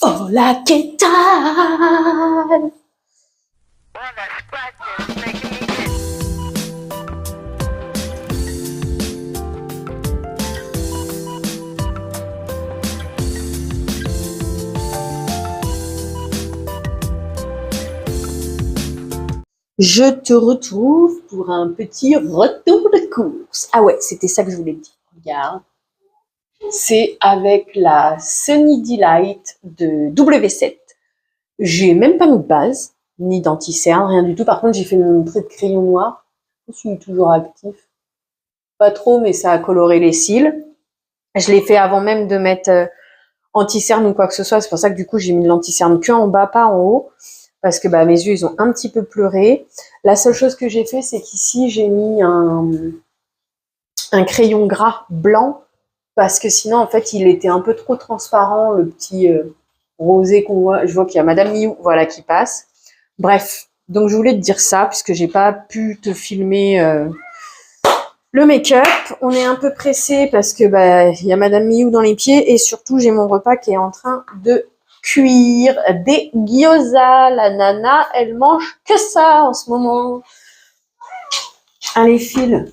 Hola, ¿qué tal? Je te retrouve pour un petit retour de course. Ah ouais, c'était ça que je voulais te dire. Regarde. C'est avec la Sunny Delight de W7. J'ai même pas mis de base, ni d'anti-cerne, rien du tout. Par contre, j'ai fait mon trait de crayon noir. Je suis toujours actif. Pas trop, mais ça a coloré les cils. Je l'ai fait avant même de mettre anti-cerne ou quoi que ce soit. C'est pour ça que du coup, j'ai mis de l'anti-cerne que en bas, pas en haut. Parce que bah, mes yeux, ils ont un petit peu pleuré. La seule chose que j'ai fait, c'est qu'ici, j'ai mis un crayon gras blanc. Parce que sinon, en fait, il était un peu trop transparent, le petit rosé qu'on voit. Je vois qu'il y a Madame Miou, voilà, qui passe. Bref, donc je voulais te dire ça, puisque j'ai pas pu te filmer le make-up. On est un peu pressé parce que bah il y a Madame Miou dans les pieds et surtout j'ai mon repas qui est en train de cuire des gyoza. La nana, elle mange que ça en ce moment. Allez, file.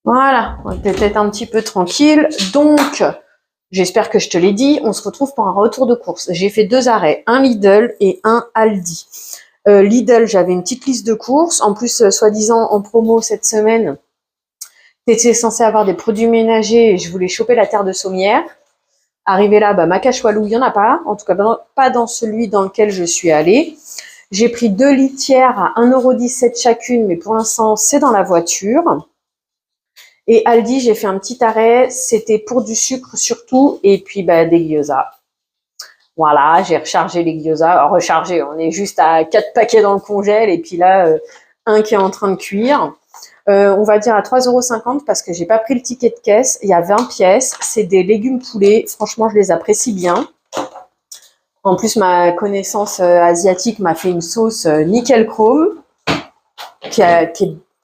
Voilà, on est peut-être un petit peu tranquille. Donc, j'espère que je te l'ai dit, on se retrouve pour un retour de course. J'ai fait 2 arrêts, un Lidl et un Aldi. Lidl, j'avais une petite liste de courses. En plus, soi-disant en promo cette semaine, t'étais censé avoir des produits ménagers et je voulais choper la terre de saumière. Arrivé là, bah, Macachoualou, il n'y en a pas. En tout cas, pas dans celui dans lequel je suis allée. J'ai pris 2 litières à 1,17 € chacune, mais pour l'instant, c'est dans la voiture. Et Aldi, j'ai fait un petit arrêt. C'était pour du sucre surtout et puis bah, des gyoza. Voilà, j'ai rechargé les gyoza. Rechargé, on est juste à 4 paquets dans le congèle et puis là, un qui est en train de cuire. On va dire à 3,50 € parce que j'ai pas pris le ticket de caisse. Il y a 20 pièces. C'est des légumes poulets. Franchement, je les apprécie bien. En plus, ma connaissance asiatique m'a fait une sauce nickel chrome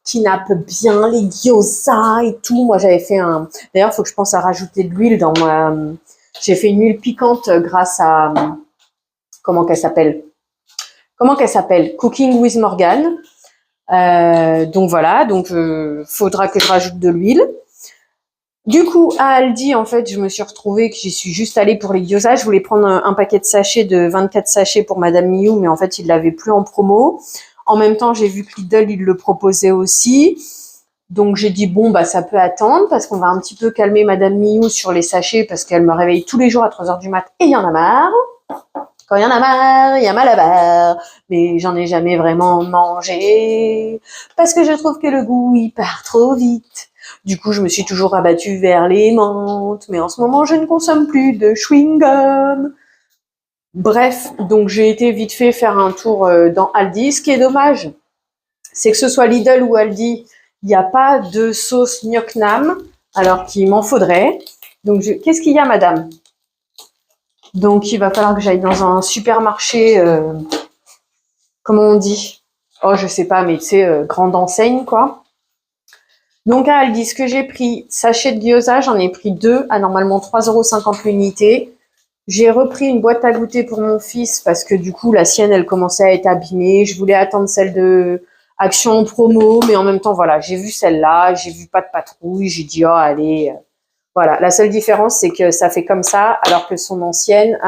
qui nappe bien les gyoza et tout. Moi, j'avais fait un... D'ailleurs, il faut que je pense à rajouter de l'huile dans ma... J'ai fait une huile piquante grâce à... Comment qu'elle s'appelle Cooking with Morgan. Donc voilà, donc faudra que je rajoute de l'huile. Du coup, à Aldi, en fait, je me suis retrouvée que j'y suis juste allée pour les gyoza. Je voulais prendre un paquet de sachets de 24 sachets pour Madame Miou, mais en fait, il l'avait plus en promo. En même temps, j'ai vu que Lidl, il le proposait aussi. Donc, j'ai dit, bon, bah, ça peut attendre parce qu'on va un petit peu calmer Madame Miou sur les sachets parce qu'elle me réveille tous les jours à 3h du mat et il y en a marre. Quand il y en a marre, il y a mal à barre. Mais j'en ai jamais vraiment mangé parce que je trouve que le goût, il part trop vite. Du coup, je me suis toujours rabattue vers les menthes, mais en ce moment, je ne consomme plus de chewing-gum. Bref, donc j'ai été vite fait faire un tour dans Aldi. Ce qui est dommage, c'est que ce soit Lidl ou Aldi, il n'y a pas de sauce gnoc nam, alors qu'il m'en faudrait. Donc, qu'est-ce qu'il y a, madame? Donc, il va falloir que j'aille dans un supermarché, comment on dit? Oh, je sais pas, mais tu sais, grande enseigne, quoi. Donc à Aldi, ce que j'ai pris, sachet de gyoza, j'en ai pris 2 à normalement 3,50 € l'unité. J'ai repris une boîte à goûter pour mon fils parce que du coup la sienne elle commençait à être abîmée. Je voulais attendre celle de Action promo, mais en même temps voilà, j'ai vu celle-là, j'ai vu pas de patrouille, j'ai dit oh allez, voilà. La seule différence c'est que ça fait comme ça, alors que son ancienne,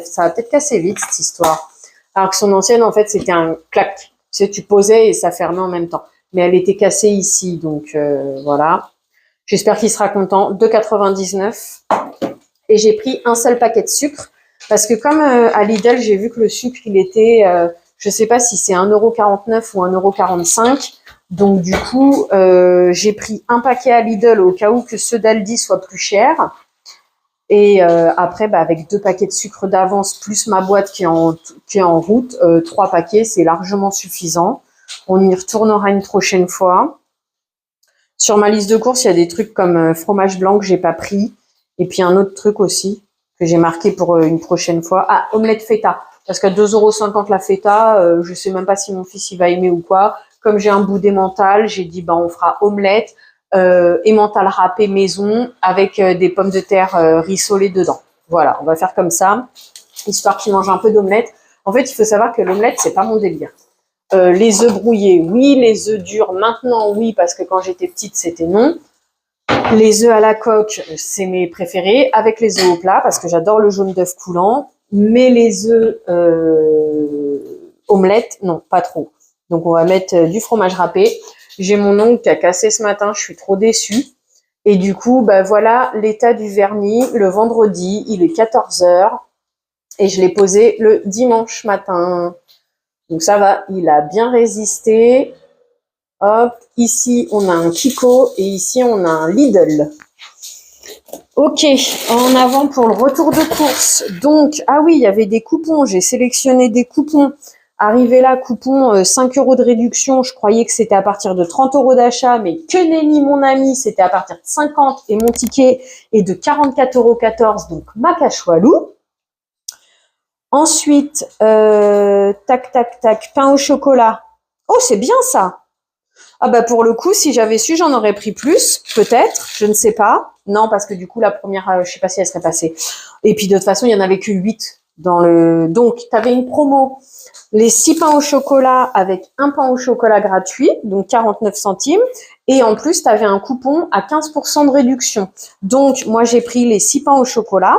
ça va peut-être casser vite cette histoire. Alors que son ancienne en fait c'était un clac, tu sais, tu posais et ça fermait en même temps. Mais elle était cassée ici, donc voilà. J'espère qu'il sera content. 2,99 €. Et j'ai pris un seul paquet de sucre parce que comme à Lidl, j'ai vu que le sucre, il était, je sais pas si c'est 1,49 € ou 1,45 €. Donc du coup, j'ai pris un paquet à Lidl au cas où que ceux d'Aldi soient plus chers. Et après, bah, avec 2 paquets de sucre d'avance plus ma boîte qui est en route, 3 paquets, c'est largement suffisant. On y retournera une prochaine fois. Sur ma liste de courses, il y a des trucs comme fromage blanc que j'ai pas pris. Et puis un autre truc aussi que j'ai marqué pour une prochaine fois. Ah, omelette feta. Parce qu'à 2,50 € la feta, je sais même pas si mon fils il va aimer ou quoi. Comme j'ai un bout d'emmental, j'ai dit bah on fera omelette, emmental râpé maison avec des pommes de terre rissolées dedans. Voilà, on va faire comme ça, histoire qu'il mange un peu d'omelette. En fait, il faut savoir que l'omelette, c'est pas mon délire. Les œufs brouillés, oui. Les œufs durs, maintenant, oui, parce que quand j'étais petite, c'était non. Les œufs à la coque, c'est mes préférés, avec les œufs au plat, parce que j'adore le jaune d'œuf coulant. Mais les œufs omelette, non, pas trop. Donc, on va mettre du fromage râpé. J'ai mon ongle qui a cassé ce matin, je suis trop déçue. Et du coup, bah voilà l'état du vernis le vendredi, il est 14h et je l'ai posé le dimanche matin. Donc ça va, il a bien résisté. Hop, ici on a un Kiko et ici on a un Lidl. Ok, en avant pour le retour de course. Donc, ah oui, il y avait des coupons, j'ai sélectionné des coupons. Arrivé là, coupon 5 € de réduction, je croyais que c'était à partir de 30 € d'achat, mais que nenni mon ami, c'était à partir de 50 et mon ticket est de 44,14 €, donc ma cachoualou. Ensuite, tac, tac, tac, pain au chocolat. Oh, c'est bien ça. Ah bah pour le coup, si j'avais su, j'en aurais pris plus, peut-être, je ne sais pas. Non, parce que du coup, la première, je sais pas si elle serait passée. Et puis de toute façon, il y en avait que 8 dans le... Donc, tu avais une promo, les 6 pains au chocolat avec un pain au chocolat gratuit, donc 49 centimes. Et en plus, tu avais un coupon à 15% de réduction. Donc, moi, j'ai pris les 6 pains au chocolat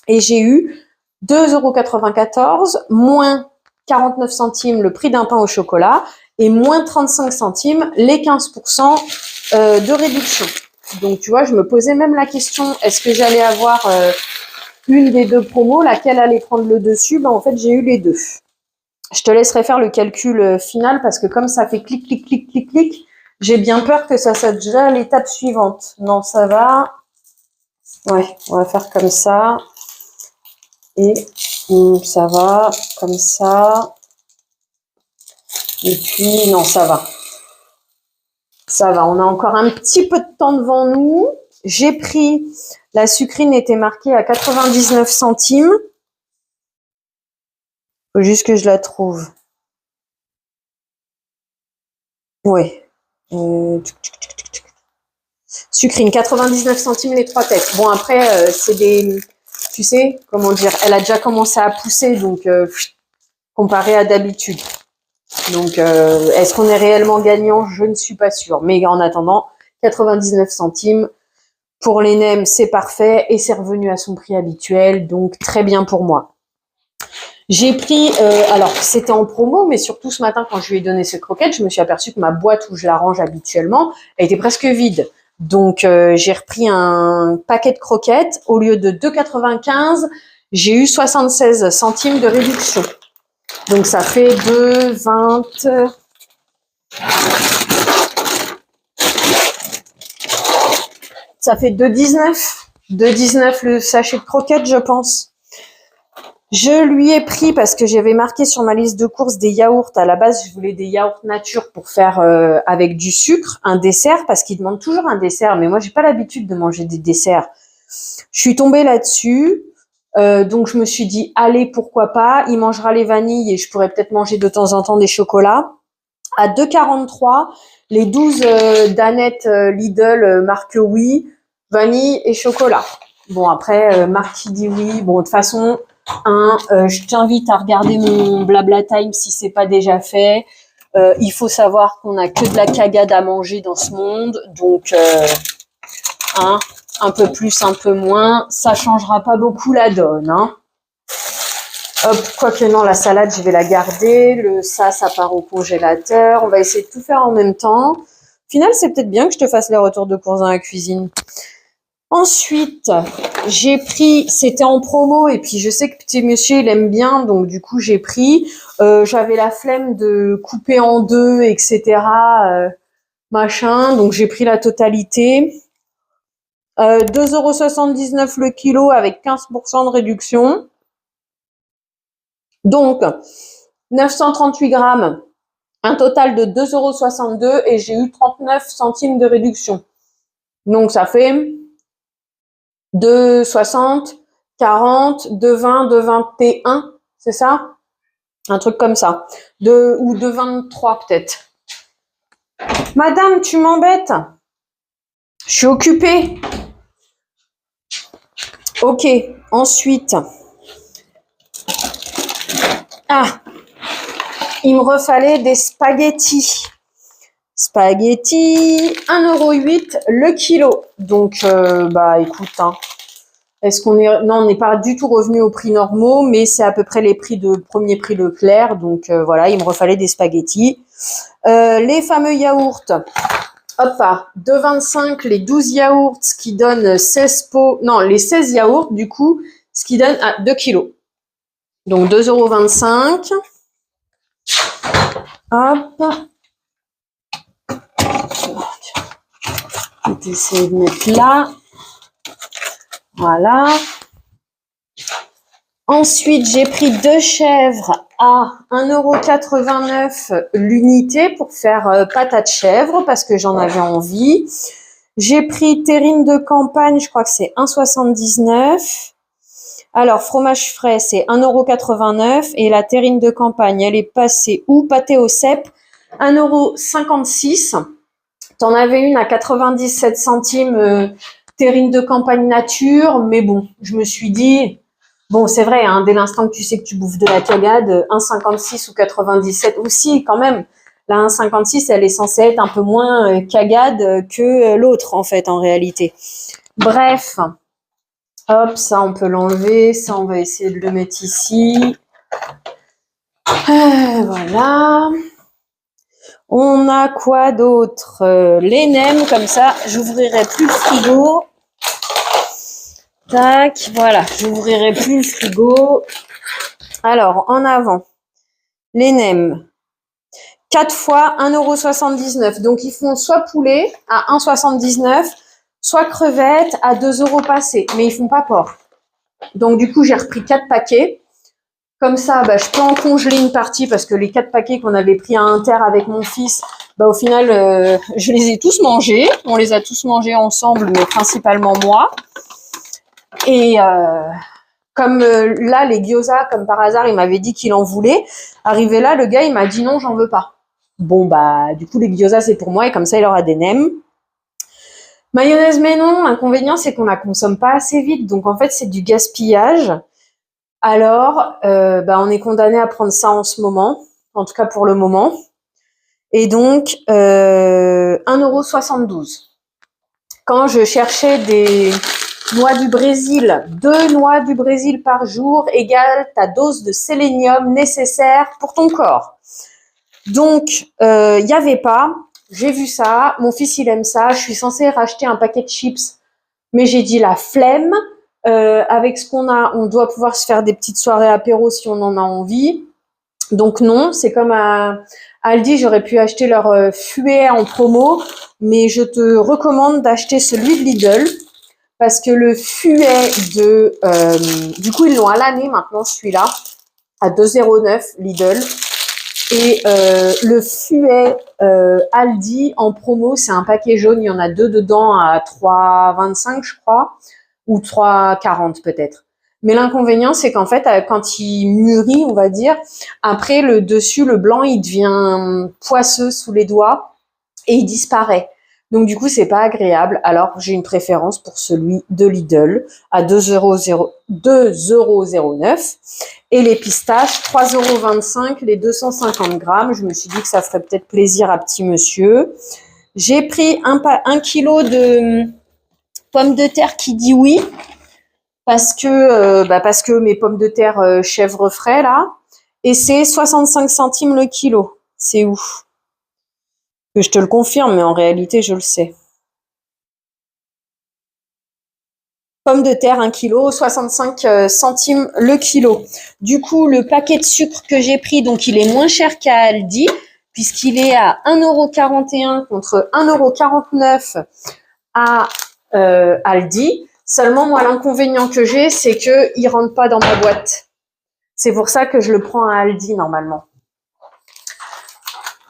et j'ai eu 2,94 € moins 49 centimes le prix d'un pain au chocolat et moins 35 centimes les 15% de réduction. Donc, tu vois, je me posais même la question, est-ce que j'allais avoir une des deux promos, laquelle allait prendre le dessus? Ben, en fait, j'ai eu les deux. Je te laisserai faire le calcul final parce que comme ça fait clic, clic, clic, clic, clic, j'ai bien peur que ça soit déjà l'étape suivante. Non, ça va. Ouais, on va faire comme ça. Et ça va, comme ça. Et puis, non, ça va. Ça va, on a encore un petit peu de temps devant nous. J'ai pris, la sucrine était marquée à 99 centimes. Faut juste que je la trouve. Ouais. Sucrine, 99 centimes les 3 têtes. Bon, après, c'est des... Tu sais, comment dire, elle a déjà commencé à pousser, donc comparé à d'habitude. Donc, est-ce qu'on est réellement gagnant? Je ne suis pas sûre. Mais en attendant, 99 centimes. Pour les nems, c'est parfait et c'est revenu à son prix habituel, donc très bien pour moi. J'ai pris, alors c'était en promo, mais surtout ce matin quand je lui ai donné ces croquettes, je me suis aperçue que ma boîte où je la range habituellement, elle était presque vide. Donc j'ai repris un paquet de croquettes, au lieu de 2,95 €, j'ai eu 76 centimes de réduction. Donc ça fait 2,20... Ça fait 2,19. 2,19 le sachet de croquettes, je pense. Je lui ai pris, parce que j'avais marqué sur ma liste de courses des yaourts. À la base, je voulais des yaourts nature pour faire avec du sucre, un dessert, parce qu'il demande toujours un dessert. Mais moi, j'ai pas l'habitude de manger des desserts. Je suis tombée là-dessus. Donc, je me suis dit, allez, pourquoi pas. Il mangera les vanilles et je pourrais peut-être manger de temps en temps des chocolats. À 2,43, les 12 danettes Lidl marque oui, vanille et chocolat. Bon, après, marque qui dit oui. Bon, de toute façon, je t'invite à regarder mon Blabla Time si c'est pas déjà fait. Il faut savoir qu'on a que de la cagade à manger dans ce monde. Donc, un peu plus, un peu moins, ça changera pas beaucoup la donne. Hein. Hop, quoique non, la salade, je vais la garder. Ça part au congélateur. On va essayer de tout faire en même temps. Au final, c'est peut-être bien que je te fasse les retours de courses dans la cuisine. Ensuite, j'ai pris, c'était en promo et puis je sais que petit monsieur, il aime bien. Donc, du coup, j'ai pris. J'avais la flemme de couper en deux, etc. Machin. Donc, j'ai pris la totalité. 2,79 € le kilo avec 15% de réduction. Donc, 938 grammes, un total de 2,62 € et j'ai eu 39 centimes de réduction. Donc, ça fait 2,60, 40, 2,20, 2,21, c'est ça? Un truc comme ça. Ou 2,23 peut-être. Madame, tu m'embêtes. Je suis occupée. Ok, Ensuite, il me refallait des spaghettis. Spaghettis, 1,08 € le kilo. Donc, écoute, hein, est-ce qu'on est... Non, on n'est pas du tout revenu aux prix normaux, mais c'est à peu près les prix de premier prix Leclerc. Donc, voilà, il me refallait des spaghettis. Les fameux yaourts. Hop, 2,25 les 12 yaourts, ce qui donne 16 pots. Non, les 16 yaourts, du coup, ce qui donne 2 kilos. Donc, 2,25 €. Hop. Je vais essayer de mettre là. Voilà. Ensuite, j'ai pris 2 chèvres à 1,89 € l'unité pour faire pâte à chèvre parce que j'en avais envie. J'ai pris terrine de campagne, je crois que c'est 1,79 €. Alors, fromage frais, c'est 1,89 € et la terrine de campagne, elle est passée où? Pâté au cèpe, 1,56 €. T'en avais une à 97 centimes, terrine de campagne nature, mais bon, je me suis dit, bon, c'est vrai, hein, dès l'instant que tu sais que tu bouffes de la cagade, 1,56 ou 97 aussi, quand même. La 1,56, elle est censée être un peu moins cagade que l'autre, en fait, en réalité. Bref, hop, ça, on peut l'enlever. Ça, on va essayer de le mettre ici. Voilà. On a quoi d'autre? Les nems, comme ça, j'ouvrirai plus le frigo. Tac, voilà, j'ouvrirai plus le frigo. Alors, en avant, les nems. 4 fois 1,79 €. Donc, ils font soit poulet à 1,79 €, soit crevettes à 2 € passés. Mais ils font pas porc. Donc, du coup, j'ai repris 4 paquets. Comme ça, je peux en congeler une partie parce que les 4 paquets qu'on avait pris à Inter avec mon fils, au final, je les ai tous mangés. On les a tous mangés ensemble, mais principalement moi. Et comme là, les gyoza, comme par hasard, il m'avait dit qu'il en voulait. Arrivé là, le gars, il m'a dit non, j'en veux pas. Bon, du coup, les gyoza, c'est pour moi et comme ça, il aura des nems. Mayonnaise, mais non. L'inconvénient, c'est qu'on la consomme pas assez vite. Donc, en fait, c'est du gaspillage. Alors, on est condamné à prendre ça en ce moment, en tout cas pour le moment. Et donc, 1,72 €. Quand je cherchais des noix du Brésil, 2 noix du Brésil par jour égale ta dose de sélénium nécessaire pour ton corps. Donc, il n'y avait pas. J'ai vu ça. Mon fils, il aime ça. Je suis censée racheter un paquet de chips, mais j'ai dit la flemme. Avec ce qu'on a, on doit pouvoir se faire des petites soirées apéro si on en a envie. Donc non, c'est comme à Aldi, j'aurais pu acheter leur fuet en promo, mais je te recommande d'acheter celui de Lidl parce que le fuet du coup ils l'ont à l'année maintenant celui-là à 2,09 € Lidl et le fuet Aldi en promo, c'est un paquet jaune, il y en a 2 dedans à 3,25 € je crois. Ou 3,40 peut-être. Mais l'inconvénient, c'est qu'en fait, quand il mûrit, on va dire, après, le dessus, le blanc, il devient poisseux sous les doigts et il disparaît. Donc, du coup, c'est pas agréable. Alors, j'ai une préférence pour celui de Lidl à 2,09 €. Et les pistaches, 3,25 € les 250 grammes. Je me suis dit que ça ferait peut-être plaisir à petit monsieur. J'ai pris un kilo de pommes de terre qui dit oui parce que mes pommes de terre chèvre frais là et c'est 65 centimes le kilo. C'est ouf. Que je te le confirme, mais en réalité je le sais. Pommes de terre 1 kilo, 65 centimes le kilo. Du coup, le paquet de sucre que j'ai pris, donc il est moins cher qu'à Aldi puisqu'il est à 1,41 € contre 1,49 € à Aldi. Seulement, moi, l'inconvénient que j'ai, c'est que il rentre pas dans ma boîte. C'est pour ça que je le prends à Aldi normalement.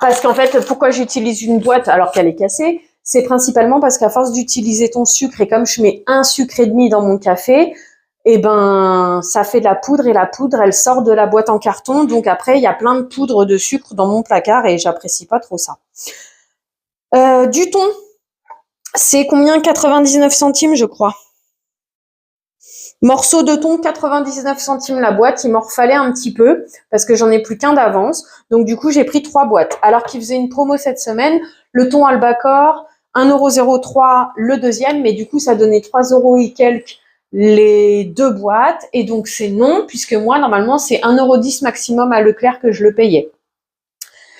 Parce qu'en fait, pourquoi j'utilise une boîte alors qu'elle est cassée? C'est principalement parce qu'à force d'utiliser ton sucre et comme je mets 1 sucre et demi dans mon café, ça fait de la poudre et la poudre, elle sort de la boîte en carton. Donc après, il y a plein de poudre de sucre dans mon placard et j'apprécie pas trop ça. Du thon, c'est combien? 99 centimes, je crois. Morceau de thon, 99 centimes la boîte. Il m'en refallait un petit peu parce que j'en ai plus qu'un d'avance. Donc, du coup, j'ai pris 3 boîtes. Alors qu'il faisait une promo cette semaine, le thon albacore, 1,03 € le deuxième. Mais du coup, ça donnait 3 € et quelques les 2 boîtes. Et donc, c'est non, puisque moi, normalement, c'est 1,10 € maximum à Leclerc que je le payais.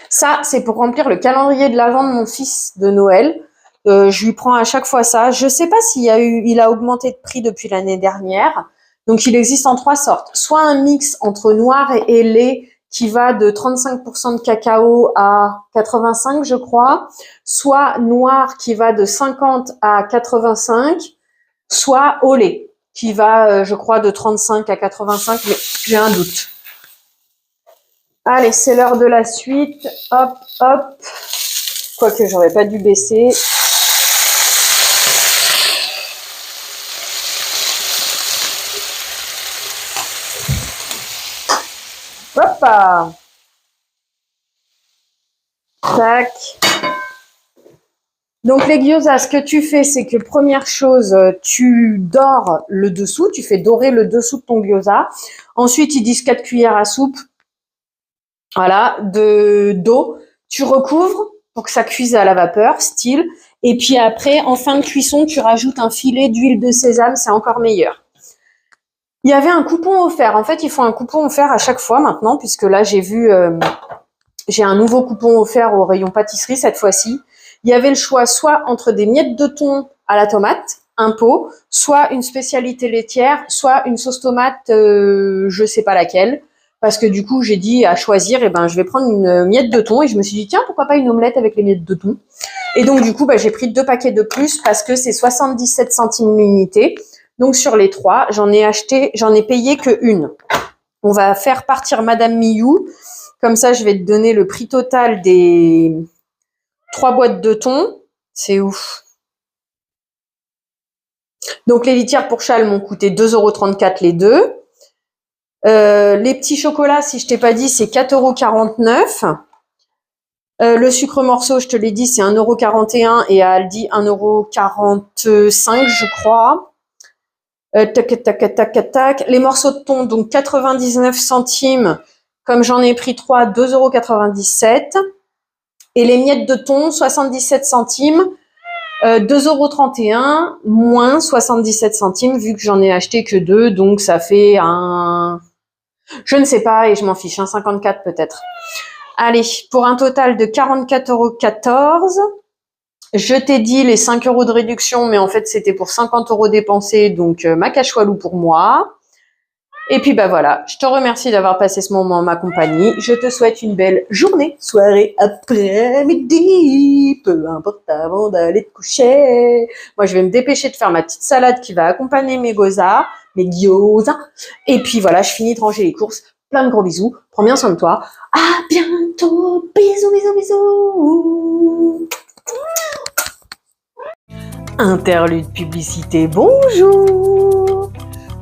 Ça, c'est pour remplir le calendrier de l'avant de mon fils de Noël. Je lui prends à chaque fois ça. Je sais pas il a augmenté de prix depuis l'année dernière. Donc, il existe en 3 sortes. Soit un mix entre noir et lait qui va de 35% de cacao à 85, je crois. Soit noir qui va de 50 à 85. Soit au lait qui va, je crois, de 35 à 85. Mais j'ai un doute. Allez, c'est l'heure de la suite. Hop, hop. Quoique, j'aurais pas dû baisser. Hop. Tac. Donc les gyoza, ce que tu fais, c'est que première chose, tu dors le dessous, tu fais dorer le dessous de ton gyoza. Ensuite, ils disent 4 cuillères à soupe, voilà, d'eau. Tu recouvres pour que ça cuise à la vapeur, style. Et puis après, en fin de cuisson, tu rajoutes un filet d'huile de sésame, c'est encore meilleur. Il y avait un coupon offert. En fait, ils font un coupon offert à chaque fois maintenant, puisque là, j'ai un nouveau coupon offert au rayon pâtisserie cette fois-ci. Il y avait le choix soit entre des miettes de thon à la tomate, un pot, soit une spécialité laitière, soit une sauce tomate, je sais pas laquelle. Parce que du coup, j'ai dit à choisir, je vais prendre une miette de thon. Et je me suis dit, tiens, pourquoi pas une omelette avec les miettes de thon. Et donc, du coup, j'ai pris 2 paquets de plus parce que c'est 77 centimes l'unité. Donc, sur les 3, j'en ai payé que une. On va faire partir Madame Miou. Comme ça, je vais te donner le prix total des 3 boîtes de thon. C'est ouf. Donc, les litières pour châle m'ont coûté 2,34 € les deux. Les petits chocolats, si je t'ai pas dit, c'est 4,49 €. Le sucre morceau, je te l'ai dit, c'est 1,41 € et à Aldi, 1,45 €, je crois. Tac. Les morceaux de thon, donc 99 centimes. Comme j'en ai pris 3, 2,97 €. Et les miettes de thon, 77 centimes. 2,31 € moins 77 centimes, vu que j'en ai acheté que 2. Donc, ça fait un... Je ne sais pas et je m'en fiche, un 54 peut-être. Allez, pour un total de 44,14 €. Je t'ai dit les 5 € de réduction, mais en fait, c'était pour 50 € dépensés, donc ma cachoalou pour moi. Et puis, voilà, je te remercie d'avoir passé ce moment en ma compagnie. Je te souhaite une belle journée, soirée, après-midi, peu importe avant d'aller te coucher. Moi, je vais me dépêcher de faire ma petite salade qui va accompagner mes gyoza. Et puis, voilà, je finis de ranger les courses. Plein de gros bisous. Prends bien soin de toi. À bientôt. Bisous, bisous, bisous. Interlude publicité, bonjour.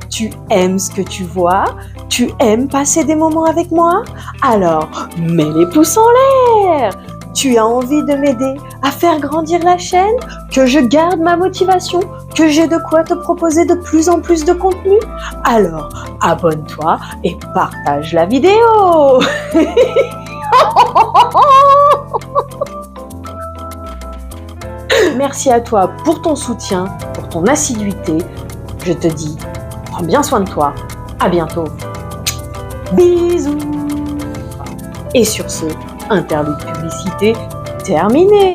Tu aimes ce que tu vois? Tu aimes passer des moments avec moi? Alors, mets les pouces en l'air. Tu as envie de m'aider à faire grandir la chaîne? Que je garde ma motivation? Que j'ai de quoi te proposer de plus en plus de contenu? Alors, abonne-toi et partage la vidéo. Merci à toi pour ton soutien, pour ton assiduité. Je te dis, prends bien soin de toi. À bientôt. Bisous. Et sur ce, interlude publicité terminé.